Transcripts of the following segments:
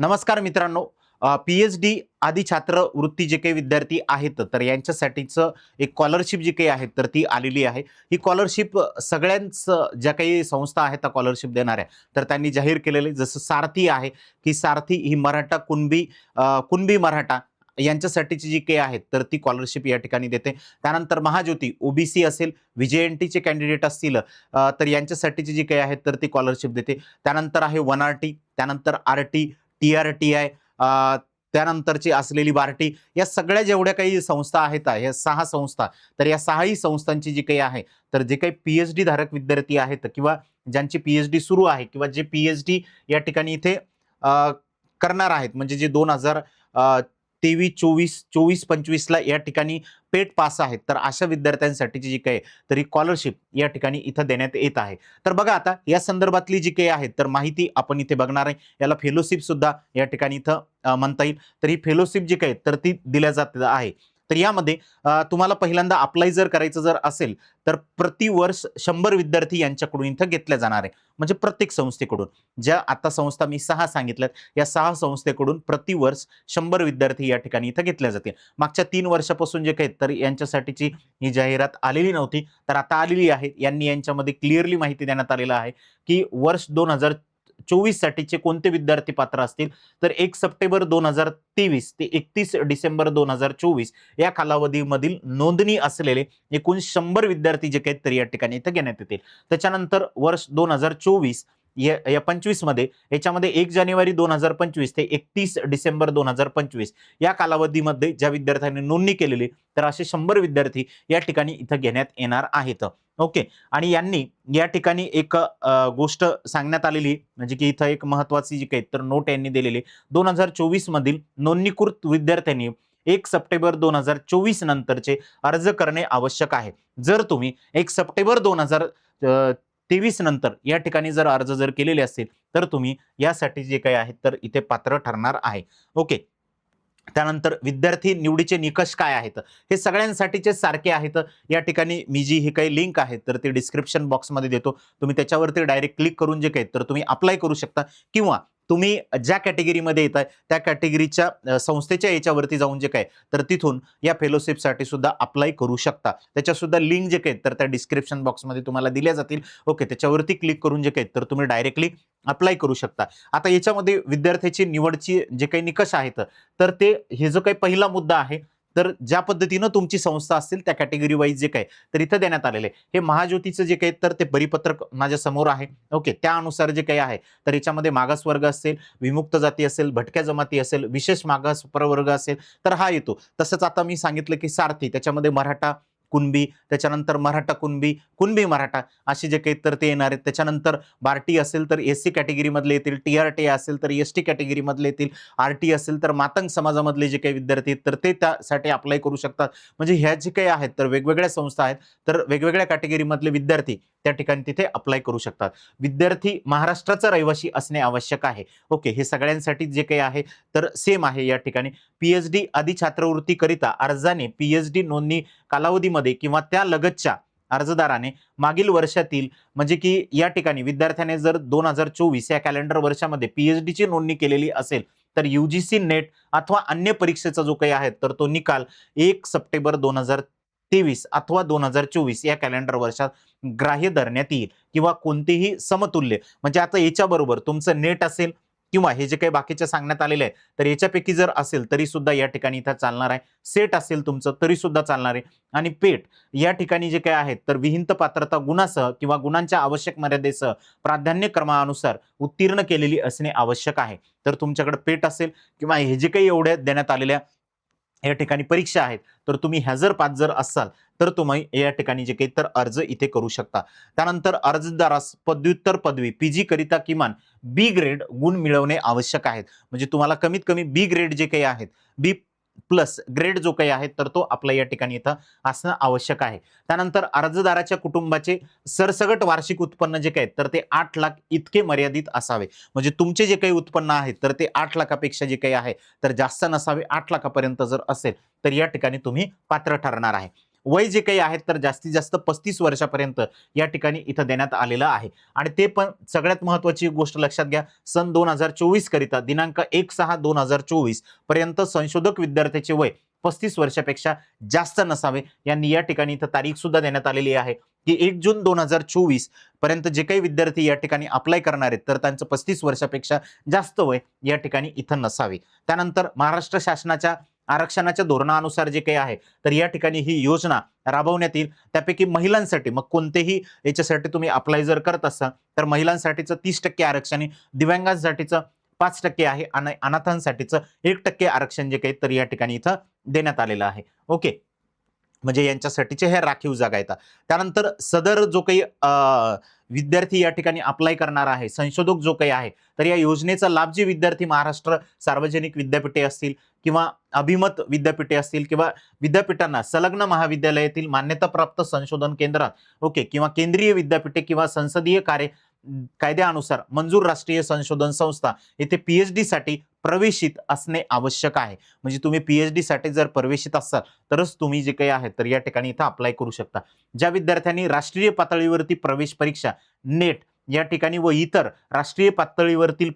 नमस्कार मित्रांनो. पी-एच-डी आदी छात्रवृत्ती जे काही विद्यार्थी आहेत तर यांच्यासाठीचं एक स्कॉलरशिप जी काही आहे तर ती आलेली आहे. ही स्कॉलरशिप सगळ्यांच ज्या काही संस्था आहेत त्या स्कॉलरशिप देणाऱ्या तर त्यांनी जाहीर केलेले, जसं सारथी आहे की सारथी ही मराठा कुणबी मराठा यांच्यासाठीची जी काही आहेत तर ती स्कॉलरशिप या ठिकाणी देते. त्यानंतर महाज्योती ओबीसी असेल, व्हीजेएनटीचे कॅन्डिडेट असतील तर यांच्यासाठीची जी काही आहेत तर ती स्कॉलरशिप देते. त्यानंतर आहे 1RT, त्यानंतर आरटी, टी-आर-टी-आय, त्यानंतरची असलेली बार्टी, या सगळ्या जेवढ्या काही संस्था आहेत या 6 संस्था, तर या 6ही संस्थांची जी काही आहे तर जे काही पीएचडी धारक विद्यार्थी आहेत किंवा ज्यांची पीएचडी सुरू आहे किंवा जे पीएचडी या ठिकाणी इथे करणार आहेत, म्हणजे जे 2023 24 ला या ठिकाणी पेट पास आहेत तर अशा विद्यार्थ्यांसाठीची जी काही तरी स्कॉलरशिप या ठिकाणी इथं देण्यात येत आहे. तर बघा आता या संदर्भातली जी काही आहे तर माहिती आपण इथे बघणार आहे. याला फेलोशिप सुद्धा या ठिकाणी इथं म्हणता येईल. तर ही फेलोशिप जी काही तर ती दिल्या जात आहे. तर यामध्ये तुम्हाला पहिल्यांदा अप्लाय जर करायचं जर असेल तर प्रतिवर्ष 100 विद्यार्थी यांच्याकडून इथं घेतल्या जाणार आहे. म्हणजे प्रत्येक संस्थेकडून, ज्या आता संस्था मी 6 सांगितल्यात या 6 संस्थेकडून प्रतिवर्ष 100 विद्यार्थी या ठिकाणी इथं घेतल्या जातील. मागच्या 3 वर्षापासून जे काही तर यांच्यासाठीची ही जाहिरात आलेली नव्हती, तर आता आलेली आहे. यांनी यांच्यामध्ये क्लिअरली माहिती देण्यात आलेलं आहे की वर्ष 2024 साठीचे कोणते विद्यार्थी पात्र असतील तर 1 सप्टेंबर 2023 ते 31 डिसेंबर 2024 या कालावधीमधील नोंदणी असलेले एकूण 100 विद्यार्थी जे काही तर या ठिकाणी इथं घेण्यात येतील. त्याच्यानंतर वर्ष 2024 या 25 मध्ये याच्यामध्ये 1 जानेवारी 2025 ते 31 डिसेंबर 2025 या कालावधीमध्ये ज्या विद्यार्थ्यांनी नोंदणी केलेली तर असे 100 विद्यार्थी या ठिकाणी इथं घेण्यात येणार आहेत. ओके. आणि यांनी या ठिकाणी एक गोष्ट सांगण्यात आलेली, म्हणजे की इथं एक महत्वाची जी काही तर नोट यांनी दिलेली, 2024 मधील नोंदणीकृत विद्यार्थ्यांनी 1 सप्टेंबर 2024 नंतरचे अर्ज करणे आवश्यक आहे. जर तुम्ही 1 सप्टेंबर 2023 नंतर या ठिकाणी जर अर्ज जर केलेले असतील तर तुम्ही यासाठी जे काही आहेत तर इथे पात्र ठरणार आहे. ओके. त्यानंतर विद्यार्थी निवडीचे निकष काय आहेत, हे सगळ्यांसाठीचे सारखे आहेत. या ठिकाणी मी जी ही काही लिंक आहे तर ती डिस्क्रिप्शन बॉक्समध्ये देतो. तुम्ही त्याच्यावरती डायरेक्ट क्लिक करून जे काही तर तुम्ही अप्लाय करू शकता, किंवा तुम्ही ज्या कॅटेगरीमध्ये येत आहे त्या कॅटेगरीच्या संस्थेच्या याच्यावरती जाऊन जे काय तर तिथून या फेलोशिपसाठी सुद्धा अप्लाय करू शकता. त्याच्या सुद्धा लिंक जे काही तर त्या डिस्क्रिप्शन बॉक्समध्ये तुम्हाला दिल्या जातील. ओके. त्याच्यावरती क्लिक करून जे काही तर तुम्ही डायरेक्टली अप्लाय करू शकता. आता याच्यामध्ये विद्यार्थ्याची निवडची जे काही निकष आहेत तर ते हे जो काही पहिला मुद्दा आहे तर ज्या पद्धतीनं तुमची संस्था असतील त्या कॅटेगरी वाईज जे काही तर इथं देण्यात आलेले, हे महाज्योतीचं जे काही तर ते परिपत्रक माझ्या समोर आहे. ओके. त्यानुसार जे काही आहे तर याच्यामध्ये मागासवर्ग असेल, विमुक्त जाती असेल, भटक्या जमाती असेल, विशेष मागास प्रवर्ग असेल तर हा येतो. तसंच आता मी सांगितलं की सारथी, त्याच्यामध्ये मराठा कुणबी, त्याच्यानंतर मराठा कुणबी मराठा असे जे काही तर ते येणार आहेत. त्याच्यानंतर बार्टी असेल तर एससी कॅटेगरी मधले येतील, टी-आर-टी असेल तर एसटी कॅटेगरी मधले येतील, आरटी असेल तर मातंग समाजामधले जे काही विद्यार्थी आहेत तर ते त्यासाठी अप्लाय करू शकतात. म्हणजे ह्या जे काही आहेत तर वेगवेगळ्या संस्था आहेत तर वेगवेगळ्या कॅटेगरी मधले विद्यार्थी त्या ठिकाणी तिथे अप्लाय करू शकतात. विद्यार्थी महाराष्ट्राचा रहिवासी असणे आवश्यक आहे. ओके. हे सगळ्यांसाठी जे काही आहे तर सेम आहे. या ठिकाणी पीएचडी आदी छात्रवृत्ती करिता अर्जाने पीएचडी नोंदणी कालावधीमध्ये किंवा त्या लगतच्या अर्जदाराने मागील वर्षातील, म्हणजे की या ठिकाणी विद्यार्थ्याने जर 2024 या कॅलेंडर वर्षामध्ये पीएचडी ची नोंदणी केलेली असेल तर यूजीसी नेट अथवा अन्य परीक्षेचा जो काही आहे तर तो निकाल 1 सप्टेंबर 2023 अथवा 2024 या कॅलेंडर वर्षात ग्राह्य धरण्यात येईल. किंवा कोणतेही समतुल्य, म्हणजे आता याच्याबरोबर तुमचं नेट असेल किंवा हे जे काही बाकीचे सांगण्यात आलेले आहे तर याच्यापैकी जर असेल तरी सुद्धा या ठिकाणी इथं चालणार आहे. सेट असेल तुमचं तरी सुद्धा चालणार आहे. आणि पेट या ठिकाणी जे काय आहेत तर विहिंत पात्रता गुणासह किंवा गुणांच्या आवश्यक मर्यादेसह प्राधान्यक्रमानुसार उत्तीर्ण केलेली असणे आवश्यक आहे. तर तुमच्याकडे पेट असेल किंवा हे जे काही एवढ्या देण्यात आलेल्या या ठिकाणी परीक्षा आहेत तर तुम्ही ह्या जर पास जर असाल तर तुम्ही या ठिकाणी जे काही तर अर्ज इथे करू शकता. त्यानंतर अर्जदारास पदव्युत्तर पदवी पीजी करिता किमान बी ग्रेड गुण मिळवणे आवश्यक आहेत. म्हणजे तुम्हाला कमीत कमी बी ग्रेड जे काही आहेत, बी प्लस ग्रेड जो काही आहे तर तो आपल्या या ठिकाणी इथं असणं आवश्यक आहे. त्यानंतर अर्जदाराच्या कुटुंबाचे सरसगट वार्षिक उत्पन्न जे काही तर ते 8 लाख इतके मर्यादित असावे. म्हणजे तुमचे जे काही उत्पन्न आहे तर ते 8 लाखापेक्षा जे काही आहे तर जास्त नसावे. 8 लाखापर्यंत जर असेल तर या ठिकाणी तुम्ही पात्र ठरणार आहे. वय जे काही आहेत तर जास्तीत जास्त 35 वर्षापर्यंत या ठिकाणी इथं देण्यात आलेलं आहे. आणि ते पण सगळ्यात महत्त्वाची गोष्ट लक्षात घ्या, सन 2024 करिता दिनांक 1/6/2024 पर्यंत संशोधक विद्यार्थ्याचे वय 35 वर्षापेक्षा जास्त नसावे. यांनी या ठिकाणी इथं तारीख सुद्धा देण्यात आलेली आहे की 1 जून 2024 पर्यंत जे काही विद्यार्थी या ठिकाणी अप्लाय करणार आहेत तर त्यांचं 35 वर्षापेक्षा जास्त वय या ठिकाणी इथं नसावे. त्यानंतर महाराष्ट्र शासनाच्या आरक्षणाच्या धोरणानुसार जे काही आहे तर या ठिकाणी ही योजना राबवण्यात येईल. त्यापैकी महिलांसाठी मग कोणतेही याच्यासाठी तुम्ही अप्लाय जर करत असाल तर महिलांसाठीचं 30% आरक्षण, दिव्यांगांसाठीचं 5% आहे आणि अनाथांसाठीचं 1% आरक्षण जे काही तर या ठिकाणी इथं देण्यात आलेलं आहे. ओके, म्हणजे यांच्यासाठीचे हे राखीव जागा येतात. त्यानंतर सदर जो काही विद्यार्थी या ठिकाणी अप्लाय करणार आहे, संशोधक जो काही आहे तर या योजनेचा लाभ जे विद्यार्थी महाराष्ट्र सार्वजनिक विद्यापीठे असतील किंवा अभिमत विद्यापीठे असतील किंवा विद्यापीठांना संलग्न महाविद्यालयातील मान्यताप्राप्त संशोधन केंद्रात ओके किंवा केंद्रीय विद्यापीठे किंवा संसदीय कायद्यानुसार मंजूर राष्ट्रीय संशोधन संस्था येथे पीएचडी साठी प्रवेशित असणे आवश्यक आहे. म्हणजे तुम्ही पीएचडी साठी जर प्रवेशित असाल तरच तुम्ही जे काही आहे तर या ठिकाणी इथं अप्लाय करू शकता. ज्या विद्यार्थ्यांनी राष्ट्रीय पातळीवरती प्रवेश परीक्षा नेट या ठिकाणी व इतर राष्ट्रीय पातळीवरतील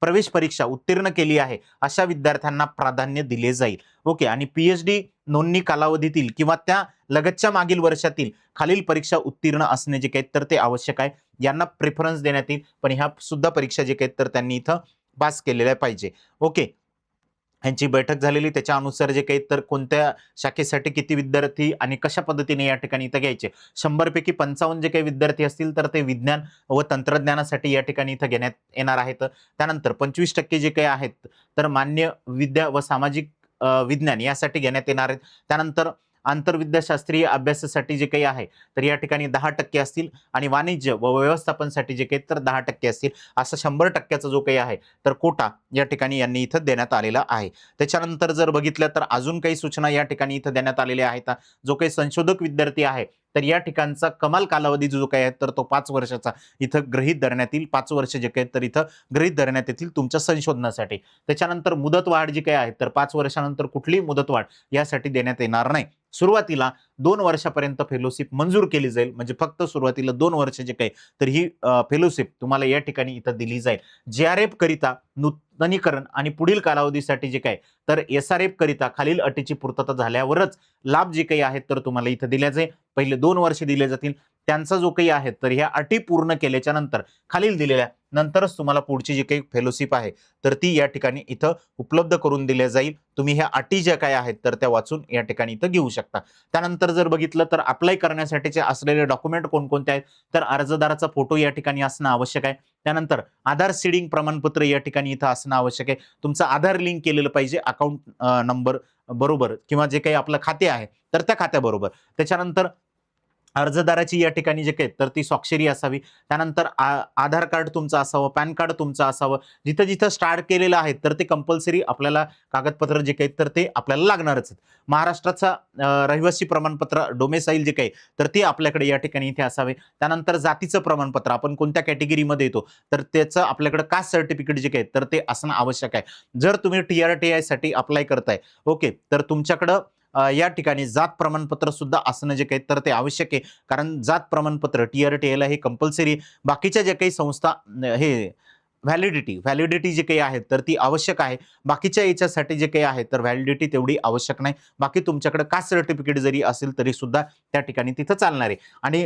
प्रवेश परीक्षा उत्तीर्ण केली आहे अशा विद्यार्थ्यांना प्राधान्य दिले जाईल. ओके, आणि पीएचडी नोंदणी कालावधीतील किंवा त्या लगतच्या मागील वर्षातील खालील परीक्षा उत्तीर्ण असणे जे काही तर ते आवश्यक आहे. यांना प्रेफरन्स देण्यात येईल, पण ह्या सुद्धा परीक्षा जे काही तर त्यांनी इथं पास केलेल्या पाहिजे. ओके, यांची बैठक झालेली त्याच्यानुसार जे काही तर कोणत्या शाखेसाठी किती विद्यार्थी आणि कशा पद्धतीने या ठिकाणी इथं घ्यायचे, 100 पैकी 55 जे काही विद्यार्थी असतील तर ते विज्ञान व तंत्रज्ञानासाठी या ठिकाणी इथं घेण्यात येणार आहेत. त्यानंतर 25% जे काही आहेत तर मान्य विद्या व सामाजिक विज्ञान यासाठी घेण्यात येणार आहेत. त्यानंतर आंतरविद्याशास्त्रीय अभ्यासासाठी जे काही आहे तर या ठिकाणी 10% असतील आणि वाणिज्य व व्यवस्थापनसाठी जे काही तर 10% असतील. असं 100%चा जो काही आहे तर कोटा या ठिकाणी यांनी इथं देण्यात आलेला आहे. त्याच्यानंतर जर बघितलं तर अजून काही सूचना या ठिकाणी इथं देण्यात आलेल्या आहेत. जो काही संशोधक विद्यार्थी आहे तर या ठिकाणचा कमाल कालावधी जो काही आहे तर तो 5 वर्षाचा इथं गृहीत धरण्यात येईल. 5 वर्ष जे काही तर इथं गृहीत धरण्यात येतील तुमच्या संशोधनासाठी. त्याच्यानंतर मुदतवाढ जी काही आहे तर 5 वर्षानंतर कुठलीही मुदतवाढ यासाठी देण्यात येणार नाही. सुरुवातीला 2 वर्षापर्यंत फेलोशिप मंजूर केली जाईल. म्हणजे फक्त सुरुवातीला 2 वर्ष जे काही तर ही फेलोशिप तुम्हाला या ठिकाणी इथं दिली जाईल. जेआरएफ करिता नूतनीकरण आणि पुढील कालावधीसाठी जे काही तर एसआरएफ करिता खालील अटीची पूर्तता झाल्यावरच लाभ जे काही आहेत तर तुम्हाला इथं दिल्या जाईल. पहिले 2 वर्ष दिले जातील. त्यांचा जो काही आहे तर ह्या अटी पूर्ण केल्याच्या नंतर खालील दिलेल्या नंतरच तुम्हाला पुढची जी काही फेलोशिप आहे तर ती या ठिकाणी इथं उपलब्ध करून दिल्या जाईल. तुम्ही ह्या अटी ज्या काय आहेत तर त्या वाचून या ठिकाणी इथं घेऊ शकता. त्यानंतर जर बघितलं तर अप्लाय करण्यासाठीचे असलेले डॉक्युमेंट कोणकोणते आहेत तर अर्जदाराचा फोटो या ठिकाणी असणं आवश्यक आहे. त्यानंतर आधार सीडिंग प्रमाणपत्र या ठिकाणी इथं असणं आवश्यक आहे. तुमचं आधार लिंक केलेलं पाहिजे अकाउंट नंबर बरोबर किंवा जे काही आपलं खाते आहे तर त्या खात्याबरोबर. त्याच्यानंतर अर्जदाराची या ठिकाणी जे काही तर ती स्वाक्षरी असावी. त्यानंतर आधार कार्ड तुमचं असावं, पॅन कार्ड तुमचं असावं. जिथं जिथं स्टार्ट केलेलं आहे तर ते कंपल्सरी आपल्याला कागदपत्र जे काही तर ते आपल्याला लागणारच. महाराष्ट्राचा रहिवासी प्रमाणपत्र डोमेसाईल जे काही तर ते आपल्याकडे या ठिकाणी इथे असावे. त्यानंतर जातीचं प्रमाणपत्र आपण कोणत्या कॅटेगरीमध्ये येतो तर त्याचं आपल्याकडे कास्ट सर्टिफिकेट जे काही तर ते असणं आवश्यक आहे. जर तुम्ही TRTI साठी अप्लाय करताय ओके तर तुमच्याकडं या ठिकाणी जात प्रमाणपत्र सुद्धा असणं जे काही तर ते आवश्यक आहे. कारण जात प्रमाणपत्र TRTI ला हे कंपल्सरी, बाकीच्या जे काही संस्था हे व्हॅलिडिटी जे काही आहे तर ती आवश्यक आहे. बाकीच्या याच्यासाठी जे काही आहे तर व्हॅलिडिटी तेवढी आवश्यक नाही. बाकी तुमच्याकडे कास्ट सर्टिफिकेट जरी असेल तरी सुद्धा त्या ठिकाणी तिथं चालणार आहे. आणि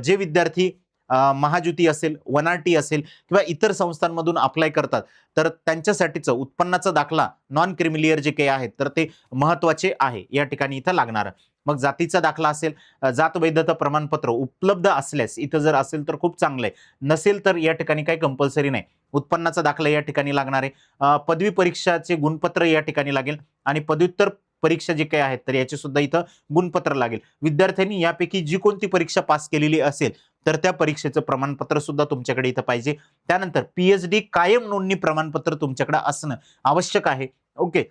जे विद्यार्थी महाज्योती असेल, 1RT असेल किंवा इतर संस्थांमधून अप्लाय करतात तर त्यांच्यासाठीचं उत्पन्नाचा दाखला नॉन क्रिमिलियर जे काही आहेत तर ते महत्त्वाचे आहे या ठिकाणी इथं लागणार. मग जातीचा दाखला असेल, जात वैधता प्रमाणपत्र उपलब्ध असल्यास इथं जर असेल तर खूप चांगलं आहे. नसेल तर या ठिकाणी काही कंपल्सरी नाही. उत्पन्नाचा दाखला या ठिकाणी लागणार आहे. पदवी परीक्षाचे गुणपत्र या ठिकाणी लागेल आणि पदव्युत्तर परीक्षा जे काही आहेत तर याचे सुद्धा इथं गुणपत्र लागेल. विद्यार्थ्यांनी यापैकी जी कोणती परीक्षा पास केलेली असेल तर त्या परीक्षेचं प्रमाणपत्र सुद्धा तुमच्याकडे इथं पाहिजे. त्यानंतर पीएचडी कायम नोंदणी प्रमाणपत्र तुमच्याकडे असणं आवश्यक आहे. ओके,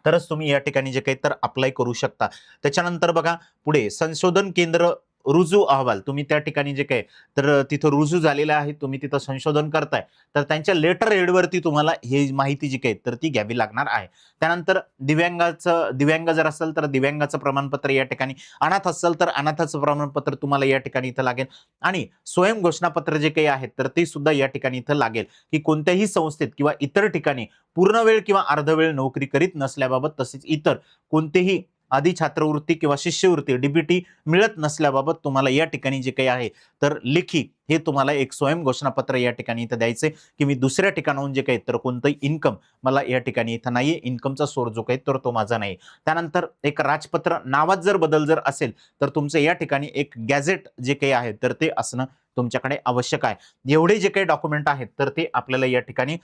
तरच तुम्ही या ठिकाणी जे काही तर अप्लाय करू शकता. त्याच्यानंतर बघा पुढे संशोधन केंद्र रुजू अहवाल तुम्ही त्या ठिकाणी जे काही तर तिथं रुजू झालेला आहे, तुम्ही तिथं संशोधन करताय, तर त्यांच्या लेटर हेडवरती तुम्हाला ही माहिती जी काही तर ती घ्यावी लागणार आहे. त्यानंतर दिव्यांग जर असेल तर दिव्यांगाचं प्रमाणपत्र या ठिकाणी, अनाथ असेल तर अनाथाचं प्रमाणपत्र तुम्हाला या ठिकाणी इथं लागेल आणि स्वयं घोषणापत्र जे काही आहेत तर ते सुद्धा या ठिकाणी इथं लागेल, की कोणत्याही संस्थेत किंवा इतर ठिकाणी पूर्ण वेळ किंवा अर्धवेळ नोकरी करीत नसल्याबाबत तसेच इतर कोणतेही आधी छात्रवृत्ती किंवा शिष्यवृत्ती डीबीटी मिळत नसल्याबाबत तुम्हाला या ठिकाणी जे काही आहे तर लेखी हे तुम्हाला एक स्वयं घोषणापत्र या ठिकाणी इथं द्यायचे, की मी दुसऱ्या ठिकाणाहून जे काही तर कोणतंही इन्कम मला या ठिकाणी इथं नाहीये, इन्कमचा सोर्स जो काही तर तो माझा नाही. त्यानंतर एक राजपत्र, नावात जर बदल जर असेल तर तुमचं या ठिकाणी एक गॅझेट जे काही आहे तर ते असणं तुमच्याकडे आवश्यक आहे. एवढे जे काही डॉक्युमेंट आहेत तर ते आपल्याला या ठिकाणी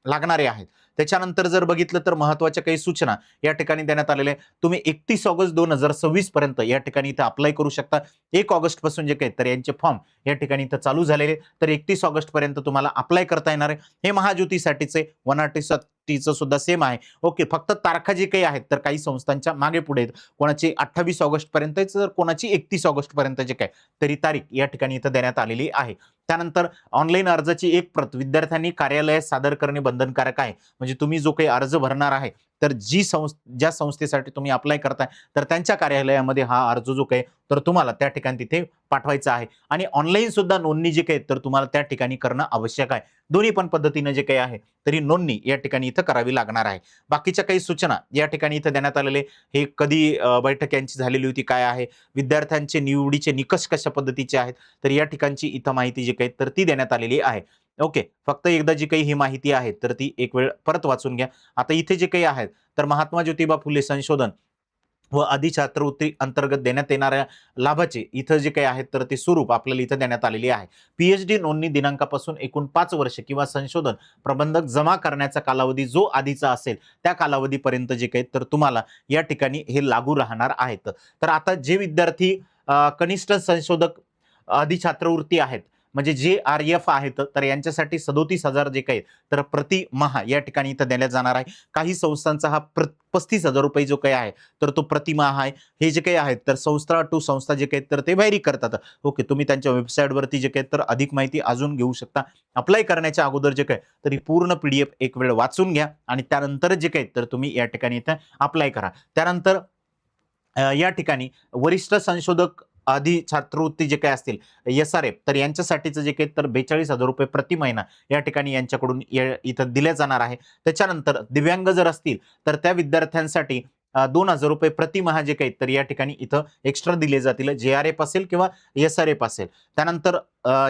लागणारे आहेत. त्याच्यानंतर जर बघितलं तर महत्त्वाच्या काही सूचना या ठिकाणी देण्यात आलेल्या आहे. तुम्ही 31 ऑगस्ट 2026 पर्यंत या ठिकाणी इथं अप्लाय करू शकता. 1 ऑगस्ट पासून जे काही तर यांचे फॉर्म या ठिकाणी इथं चालू झालेले, तर 31 ऑगस्ट पर्यंत तुम्हाला अप्लाय करता येणार आहे. हे महायुतीसाठीचे, वनाटीसाठीचं सुद्धा सेम आहे. ओके, फक्त तारखा जे काही आहेत तर काही संस्थांच्या मागे पुढे आहेत. कोणाची 28 ऑगस्ट पर्यंत तर कोणाची 31 ऑगस्ट पर्यंत जे काय तरी तारीख या ठिकाणी इथं देण्यात आलेली आहे. त्यानंतर ऑनलाईन अर्जाची एक प्रत विद्यार्थ्यांनी कार्यालयात सादर करणे बंधनकारक आहे. म्हणजे तुम्ही जो काही अर्ज भरणार आहे तर ज्या संस्थेसाठी तुम्ही अप्लाय करताय तर त्यांच्या कार्यालयामध्ये हा अर्ज जो काही तर तुम्हाला त्या ठिकाणी तिथे पाठवायचा आहे आणि ऑनलाईन सुद्धा नोंदणी जी काही तर तुम्हाला त्या ठिकाणी करणं आवश्यक आहे. दोन्ही पण पद्धतीने जे काही आहे तरी नोंदणी या ठिकाणी इथं करावी लागणार आहे. बाकीच्या काही सूचना या ठिकाणी इथं देण्यात आलेले, हे कधी बैठक यांची झालेली होती, काय आहे, विद्यार्थ्यांचे निवडीचे निकष कशा पद्धतीचे आहेत तर या ठिकाणची इथं माहिती जी काही तर ती देण्यात आलेली आहे. ओके, फक्त एकदा जी काही ही माहिती आहे तर ती एक वेळ परत वाचून घ्या. आता इथे जे काही आहेत तर महात्मा ज्योतिबा फुले संशोधन व आदी छात्रवृत्ती अंतर्गत देण्यात येणाऱ्या लाभाचे इथं जे काही आहेत तर ते स्वरूप आपल्याला इथं देण्यात आलेले आहे. पीएचडी नोंदणी दिनांकापासून एकूण 5 वर्ष किंवा संशोधन प्रबंधक जमा करण्याचा कालावधी जो आधीचा असेल त्या कालावधीपर्यंत जे काही तर तुम्हाला या ठिकाणी हे लागू राहणार आहेत. तर आता जे विद्यार्थी कनिष्ठ संशोधक आदी छात्रवृत्ती आहेत म्हणजे जे आर-एफ आहेत तर यांच्यासाठी 37,000 जे काही तर प्रति माह या ठिकाणी इथं देण्यात जाणार आहे. काही संस्थांचा हा 35,000 रुपये जो काही आहे तर तो प्रतिमाह आहे. हे जे काही आहेत तर संस्था टू संस्था जे काही तर ते व्हॅरी करतात. ओके, तुम्ही त्यांच्या वेबसाईटवरती जे काही तर अधिक माहिती अजून घेऊ शकता. अप्लाय करण्याच्या अगोदर जे काही तरी पूर्ण पीडीएफ एक वेळ वाचून घ्या आणि त्यानंतर जे काही तर तुम्ही या ठिकाणी इथं अप्लाय करा. त्यानंतर या ठिकाणी वरिष्ठ संशोधक आधी छात्रवृत्ती जे काही असतील एस-आर-एफ तर यांच्यासाठीचं जे काही तर 42,000 रुपये प्रति महिना या ठिकाणी यांच्याकडून इथं दिले जाणार आहे. त्याच्यानंतर दिव्यांग जर असतील तर त्या विद्यार्थ्यांसाठी 2,000 रुपये प्रतिमाह जे काही तर या ठिकाणी इथं एक्स्ट्रा दिले जातील. जे-आर-एफ असेल किंवा एस-आर-एफ असेल. त्यानंतर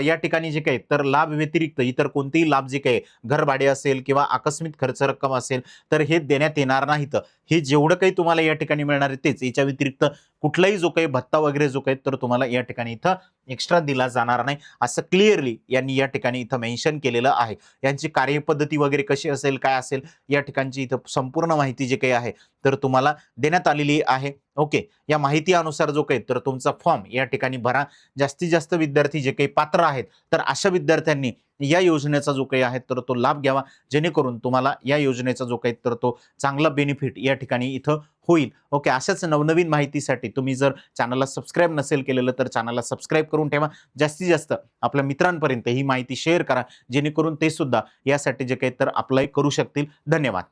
या ठिकाणी जे काही तर लाभ व्यतिरिक्त इतर कोणतेही लाभ जे काही घरभाडे असेल किंवा आकस्मिक खर्च रक्कम असेल तर हे देण्यात येणार नाहीत. हे जेवढं काही तुम्हाला या ठिकाणी मिळणार आहे तेच, याच्या व्यतिरिक्त कुठलाही जो काही भत्ता वगैरे जो काही तर तुम्हाला या ठिकाणी इथं एक्स्ट्रा दिला जाणार नाही, असं क्लिअरली यांनी या ठिकाणी इथं मेन्शन केलेलं आहे. यांची कार्यपद्धती वगैरे कशी असेल, काय असेल, या ठिकाणची इथं संपूर्ण माहिती जे काही आहे तर तुम्हाला देण्यात आलेली आहे. ओके, या माहिती अनुसार जो काही तर तुमचा फॉर्म या ठिकाणी भरा. जास्तीत जास्त विद्यार्थी जे काही पात्र आहेत तर अशा विद्यार्थ्यांनी या योजनेचा जो काही आहे तर तो लाभ घ्यावा, जेणेकरून तुम्हाला या योजनेचा जो काही तर तो चांगला बेनिफिट या ठिकाणी इथं होईल. ओके, अशाच नवनवीन माहितीसाठी तुम्ही जर चॅनलला सबस्क्राईब नसेल केलेलं तर चॅनलला सबस्क्राईब करून ठेवा. जास्तीत जास्त आपल्या मित्रांपर्यंत ही माहिती शेअर करा, जेणेकरून ते सुद्धा यासाठी जे काही तर अप्लाय करू शकतील. धन्यवाद.